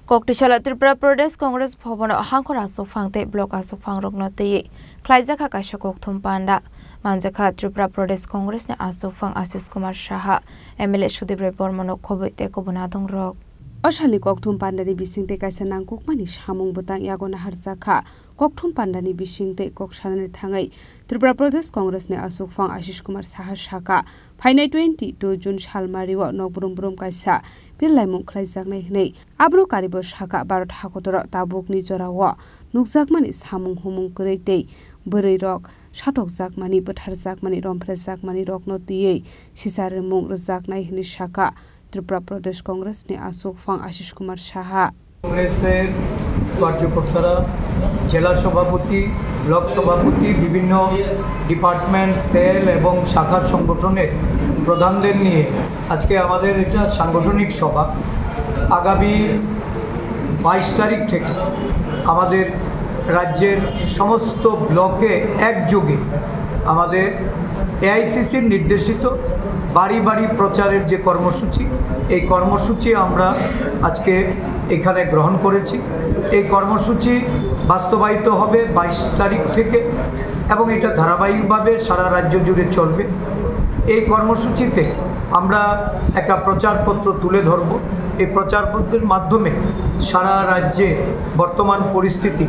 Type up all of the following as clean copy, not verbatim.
Koktishala Tripura Pradesh Congress Bhavan Hankor Asofangte Block Asofang Roknote Klaizaka Kashakok Thumpanda Manjaka Tripura Pradesh Congress ne Asofang Asis Kumar Shaha MLA Shudebre Bormano Kobite Kobunadong Rock Ashali Kokthum Pandani Bisingte Kaisanang Kukmani Shamung Butang Yagona Harzaka Kokthum Pandani Bishingte Kokshanane Thangai Tripura Pradesh Congress ne Asofang Ashish Kumar Saha Shaka Phainai 22 June Shalmariwa Nokbrum Brum Kaisa Pirlaimung Klaizaknai Hnei Abro Karibo Shaka Barot Hakotora Tabuk Nijorawa Nukjakmani Samung Humung Kurete Buri Rock Shatok Zakmani Buthar Zakmani Rompre Zakmani Roknotiye Sisaremung Zaknai Hni Shaka Tripura Pradesh Congress ne Asofang Ashish Kumar Shaha কংগ্রেসের কার্যকর্তারা জেলা সভাপতি block সভাপতি বিভিন্ন department sell এবং শাখার সংগঠনের প্রধানদের নিয়ে আজকে আমাদের এটা সাংগঠনিক সভা আগামী 22 তারিখ থেকে আমাদের রাজ্যের সমস্ত ব্লকে একযোগে আমাদের এআইসিসির নির্দেশিত বাড়ি বাড়ি প্রচারের যে কর্মসূচি এই কর্মসূচি আমরা আজকে এখানে গ্রহণ করেছি এই কর্মসূচি বাস্তবায়িত হবে 22 তারিখ থেকে এবং এটা ধারাবাহিকভাবে সারা রাজ্য জুড়ে চলবে এই কর্মসূচিতে আমরা একটা প্রচারপত্র তুলে ধরব এই প্রচারপত্রের মাধ্যমে সারা রাজ্যে বর্তমান পরিস্থিতি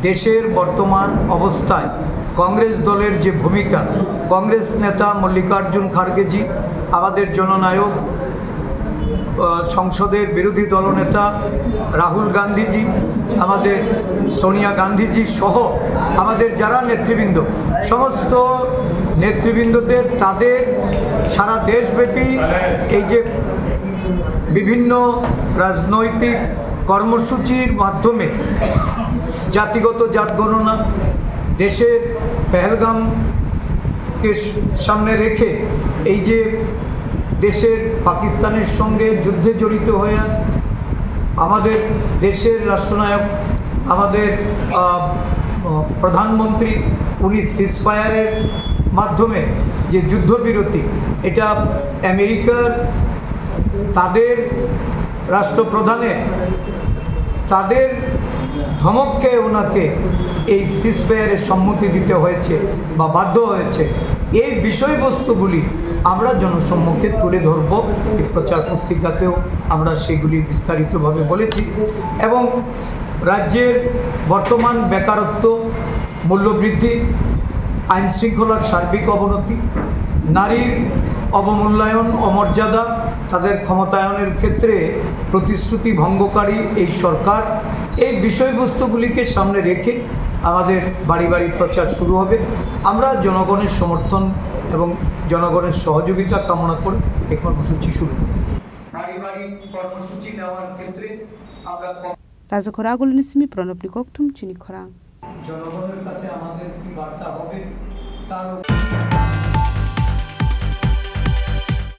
দেশের বর্তমান অবস্থায় কংগ্রেস দলের যে ভূমিকা কংগ্রেস নেতা মল্লিকার্জুন খারগেজি আমাদের জননায়ক সংসদের বিরোধী দলনেতা রাহুল গান্ধীজি আমাদের সোনিয়া গান্ধীজি সহ আমাদের যারা নেতৃবৃন্দ সমস্ত নেতৃবৃন্দদের তাদের সারা দেশব্যাপী এই যে বিভিন্ন রাজনৈতিক কর্মসূচির মাধ্যমে জাতিগত জাতগণনা দেশের পেহেলগামকে সামনে রেখে এই যে দেশের পাকিস্তানের সঙ্গে যুদ্ধে জড়িত হয়ে আমাদের দেশের রাষ্ট্রনায়ক আমাদের প্রধানমন্ত্রী উনি সিজফায়ারের মাধ্যমে যে যুদ্ধবিরতি এটা আমেরিকার তাদের রাষ্ট্রপ্রধানের তাদের ধমক খেয়ে ওনাকে এই সিজফায়ারের সম্মতি দিতে হয়েছে বা বাধ্য হয়েছে এই বিষয়বস্তুগুলি আমরা জনসম্মুখে তুলে ধরব এই প্রচার পুস্তিকাতেও আমরা সেগুলি বিস্তারিতভাবে বলেছি এবং রাজ্যের বর্তমান বেকারত্ব মূল্যবৃদ্ধি আইন শৃঙ্খলার সার্বিক অবনতি নারীর অবমূল্যায়ন অমর্যাদা তাদের ক্ষমতায়নের ক্ষেত্রে প্রতিশ্রুতি ভঙ্গকারী এই সরকার এই বিষয়বস্তুগুলিকে সামনে রেখে আমাদের বাড়ি বাড়ি প্রচার শুরু হবে আমরা জনগণের সমর্থন এবং জনগণের সহযোগিতা কামনা করে এই কর্মসূচি শুরু করব বাড়ি বাড়ি কর্মসূচি নেওয়ার ক্ষেত্রে আমরা রাজখরাগুল নিসমি প্রণব নিকোকথুম চিনি খরাং জনগণের কাছে আমাদের কি বার্তা হবে তার